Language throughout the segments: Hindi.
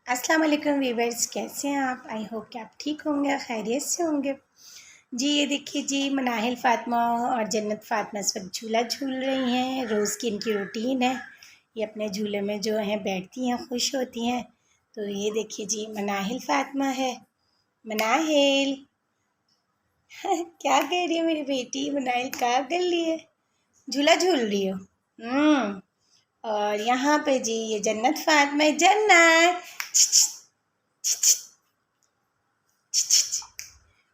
अस्सलाम वालेकुम वीवर्स, कैसे हैं आप? आई होप कि आप ठीक होंगे, खैरियत से होंगे। जी ये देखिए जी, मनाहिल फ़ातिमा और जन्नत फ़ातिमा इस वक्त झूला झूल रही हैं। रोज़ की इनकी रूटीन है, ये अपने झूले में जो है बैठती हैं, खुश होती हैं। तो ये देखिए जी, मनाहिल फ़ातिमा है। मनाहिल क्या कह रही है मेरी बेटी? मनाहिल क्या कर रही है? झूला झूल रही हो? और यहाँ पे जी ये जन्नत फ़ातिमा है। जन्नत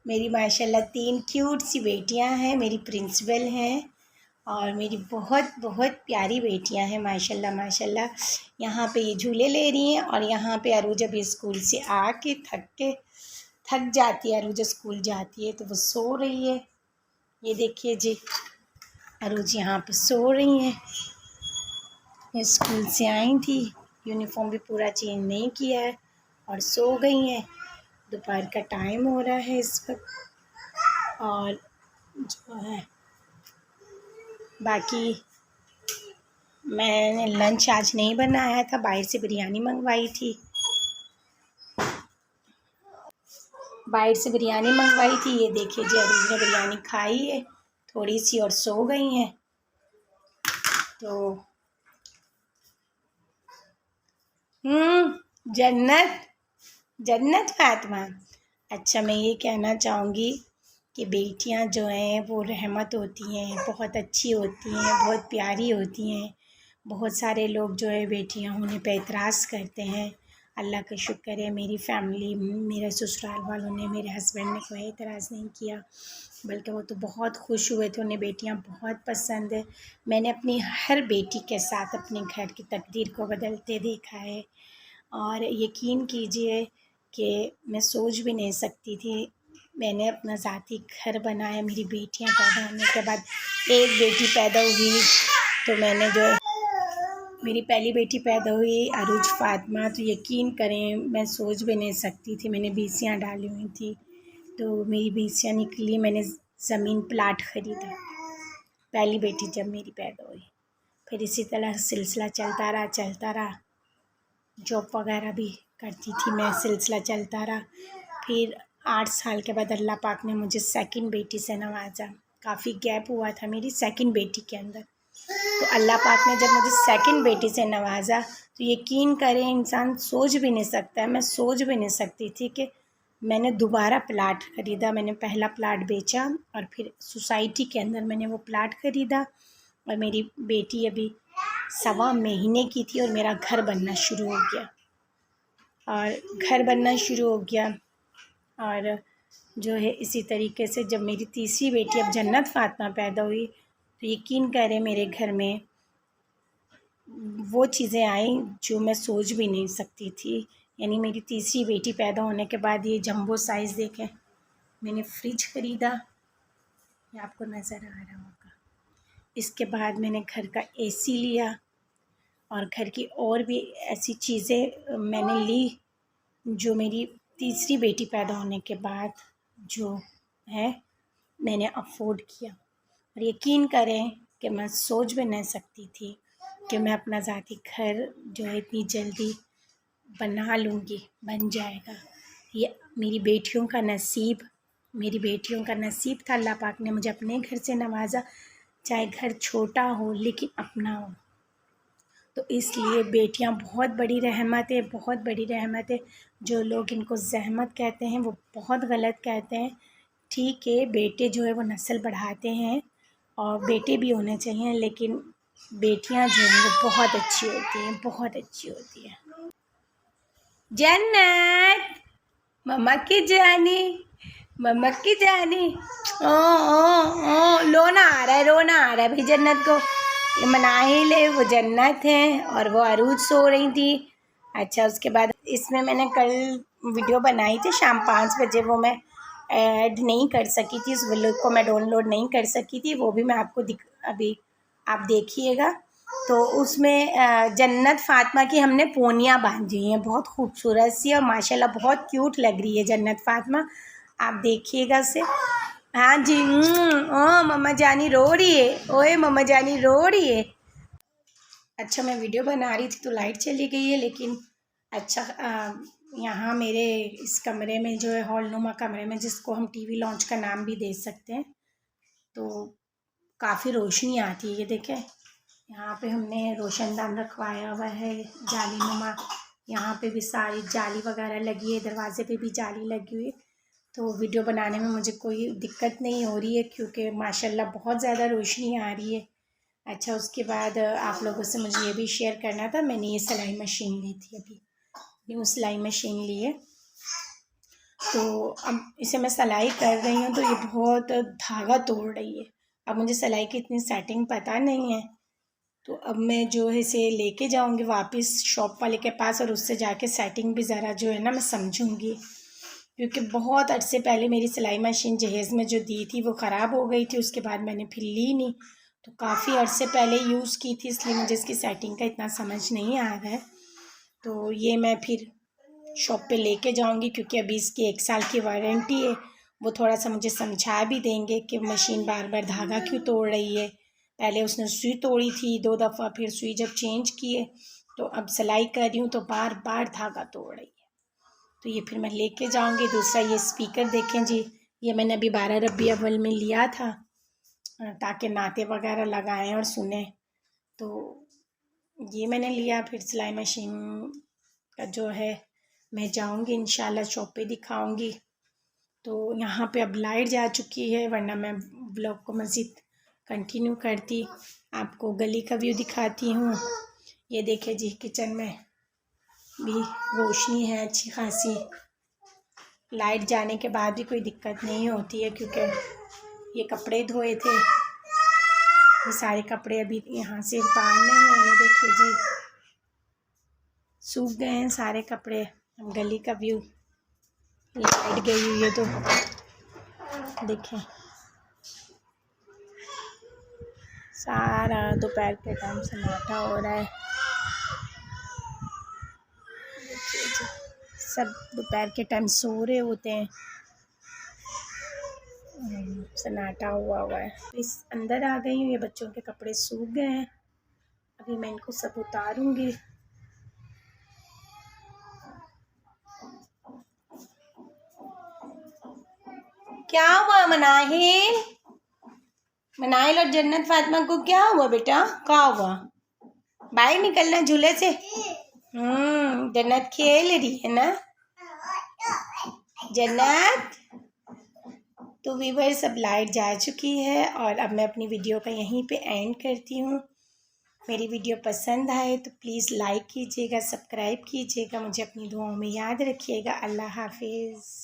मेरी माशाल्लाह 3 क्यूट सी बेटियां हैं, मेरी प्रिंसिपल हैं और मेरी बहुत बहुत प्यारी बेटियां हैं माशाल्लाह माशाल्लाह। यहाँ पे ये झूले ले रही हैं और यहाँ पे अरूज अभी स्कूल से आके थक जाती है। अरूज स्कूल जाती है तो वो सो रही है। ये देखिए जी, अरूज यहाँ पे सो रही हैं। ये स्कूल से आई थी, यूनिफॉर्म भी पूरा चेंज नहीं किया है और सो गई हैं। दोपहर का टाइम हो रहा है इस वक्त और जो है बाकी मैंने लंच आज नहीं बनाया था, बाहर से बिरयानी मंगवाई थी। ये देखिए जी, अरूज ने बिरयानी खाई है थोड़ी सी और सो गई हैं। तो जन्नत जन्नत फ़ातिमा, अच्छा मैं ये कहना चाहूँगी कि बेटियां जो हैं वो रहमत होती हैं, बहुत अच्छी होती हैं, बहुत प्यारी होती हैं। बहुत सारे लोग जो है बेटियां होने पे एतराज़ करते हैं। अल्लाह का शुक्र है, मेरी फ़ैमिली, मेरे ससुराल वालों ने, मेरे हस्बैंड ने कोई एतराज़ नहीं किया, बल्कि वो तो बहुत खुश हुए थे। उन्हें बेटियां बहुत पसंद है। मैंने अपनी हर बेटी के साथ अपने घर की तकदीर को बदलते देखा है और यकीन कीजिए कि मैं सोच भी नहीं सकती थी। मैंने अपना ज़ाती घर बनाया मेरी बेटियां पैदा होने के बाद। एक बेटी पैदा हुई तो मैंने जो मेरी पहली बेटी पैदा हुई अरूज फ़ातिमा, तो यकीन करें मैं सोच भी नहीं सकती थी। मैंने बीसियाँ डाली हुई थी तो मेरी बीसियाँ निकली, मैंने ज़मीन प्लाट ख़रीदा पहली बेटी जब मेरी पैदा हुई। फिर इसी तरह सिलसिला चलता रहा। जॉब वगैरह भी करती थी मैं, सिलसिला चलता रहा। फिर 8 साल के बाद अल्लाह पाक ने मुझे सेकंड बेटी से नवाजा। काफ़ी गैप हुआ था मेरी सेकंड बेटी के अंदर, तो अल्लाह पाक ने जब मुझे सेकंड बेटी से नवाजा तो यकीन करें इंसान सोच भी नहीं सकता है, मैं सोच भी नहीं सकती थी कि मैंने दोबारा प्लाट ख़रीदा। मैंने पहला प्लाट बेचा और फिर सोसाइटी के अंदर मैंने वो प्लाट ख़रीदा और मेरी बेटी अभी 1.25 महीने की थी और मेरा घर बनना शुरू हो गया। और जो है इसी तरीके से जब मेरी तीसरी बेटी अब जन्नत फ़ातिमा पैदा हुई तो यकीन करें मेरे घर में वो चीज़ें आई जो मैं सोच भी नहीं सकती थी। यानी मेरी तीसरी बेटी पैदा होने के बाद ये जंबो साइज़ देखें, मैंने फ्रिज ख़रीदा, ये आपको नज़र आ रहा होगा। इसके बाद मैंने घर का एसी लिया और घर की और भी ऐसी चीज़ें मैंने ली जो मेरी तीसरी बेटी पैदा होने के बाद जो है मैंने अफ़ोर्ड किया। और यकीन करें कि मैं सोच भी नहीं सकती थी कि मैं अपना ज़ाती घर जो है इतनी जल्दी बना लूँगी, बन जाएगा। ये मेरी बेटियों का नसीब था। अल्लाह पाक ने मुझे अपने घर से नवाजा, चाहे घर छोटा हो लेकिन अपना हो। तो इसलिए बेटियां बहुत बड़ी रहमत है। जो लोग इनको ज़हमत कहते हैं वो बहुत गलत कहते हैं। ठीक है, बेटे जो है वो नस्ल बढ़ाते हैं और बेटे भी होने चाहिए, लेकिन बेटियां जो हैं वो बहुत अच्छी होती हैं। जन्नत मम्मा की जानी ओ रोना आ रहा है भाई जन्नत को। ये मनाहिल है, वो जन्नत है और वो अरूज सो रही थी। अच्छा उसके बाद इसमें मैंने कल वीडियो बनाई थी शाम 5 बजे, वो मैं ऐड नहीं कर सकी थी, उस वीडियो को मैं डाउनलोड नहीं कर सकी थी, वो भी मैं आपको अभी आप देखिएगा। तो उसमें जन्नत फ़ातिमा की हमने पोनियाँ बांधी हैं, बहुत खूबसूरत सी और माशाल्लाह बहुत क्यूट लग रही है जन्नत फ़ातिमा, आप देखिएगा उसे। हाँ जी, ओ मम्मा जानी रो रही है, ओए मम्मा जानी रो रही है। अच्छा मैं वीडियो बना रही थी तो लाइट चली गई है, लेकिन अच्छा यहाँ मेरे इस कमरे में जो है हॉलनुमा कमरे में, जिसको हम टीवी लॉन्च का नाम भी दे सकते हैं, तो काफ़ी रोशनी आती है। ये देखें, यहाँ पे हमने रोशनदान रखवाया हुआ है जालीनुमा। यहाँ पे भी सारी जाली वगैरह लगी है, दरवाजे पे भी जाली लगी हुई है। तो वीडियो बनाने में मुझे कोई दिक्कत नहीं हो रही है, क्योंकि माशाल्लाह बहुत ज़्यादा रोशनी आ रही है। अच्छा, उसके बाद आप लोगों से मुझे ये भी शेयर करना था, मैंने ये सिलाई मशीन ली थी, अभी न्यू सिलाई मशीन ली है। तो अब इसे मैं सिलाई कर रही हूँ तो ये बहुत धागा तोड़ रही है। अब मुझे सिलाई की इतनी सेटिंग पता नहीं है, तो अब मैं जो है इसे लेके जाऊँगी वापस शॉप वाले के पास, और उससे जाके सेटिंग भी ज़रा जो है ना मैं समझूँगी, क्योंकि बहुत अर्से पहले मेरी सिलाई मशीन जहेज़ में जो दी थी वो ख़राब हो गई थी। उसके बाद मैंने फिर ली नहीं, तो काफ़ी अर्से पहले यूज़ की थी, इसलिए मुझे इसकी सेटिंग का इतना समझ नहीं आ रहा है। तो ये मैं फिर शॉप पे लेके जाऊंगी, क्योंकि अभी इसकी 1 साल की वारंटी है। वो थोड़ा सा मुझे समझा भी देंगे कि मशीन बार बार धागा क्यों तोड़ रही है। पहले उसने सुई तोड़ी थी 2 दफ़ा, फिर सुई जब चेंज किए तो अब सिलाई कर रही हूँ तो बार बार धागा तोड़ रही है। तो ये फिर मैं लेके जाऊंगी। दूसरा ये स्पीकर देखें जी, ये मैंने अभी 12 रबी अव्वल में लिया था, ताकि नाते वगैरह लगाएं और सुने। तो ये मैंने लिया। फिर सिलाई मशीन का जो है मैं जाऊंगी इंशाल्लाह शॉप पे दिखाऊंगी। तो यहाँ पे अब लाइट जा चुकी है, वरना मैं ब्लॉग को मज़ीद कंटिन्यू करती। आपको गली का व्यू दिखाती हूँ। ये देखिए जी, किचन में भी रोशनी है अच्छी खासी। लाइट जाने के बाद भी कोई दिक्कत नहीं होती है, क्योंकि ये कपड़े धोए थे, ये सारे कपड़े अभी यहाँ से उतारने हैं। ये देखिए जी, सूख गए हैं सारे कपड़े। हम गली का व्यू, लाइट गई हुई है तो देखें, सारा दोपहर के टाइम सन्नाटा हो रहा है। देखिए जी, सब दोपहर के टाइम सो रहे होते हैं, सन्नाटा हुआ हुआ है। इस अंदर आ गई हूँ, ये बच्चों के कपड़े सूख गए हैं, अभी मैं इनको सब उतारूंगी। क्या हुआ मनाहिल? मनाहिल और जन्नत फातिमा को क्या हुआ बेटा? क्या हुआ? बाहर निकलना झूले से। जन्नत खेल रही है ना जन्नत। तो व्यूअर्स, अब लाइट जा चुकी है और अब मैं अपनी वीडियो का यहीं पे एंड करती हूँ। मेरी वीडियो पसंद आए तो प्लीज़ लाइक कीजिएगा, सब्सक्राइब कीजिएगा, मुझे अपनी दुआओं में याद रखिएगा। अल्लाह हाफिज़।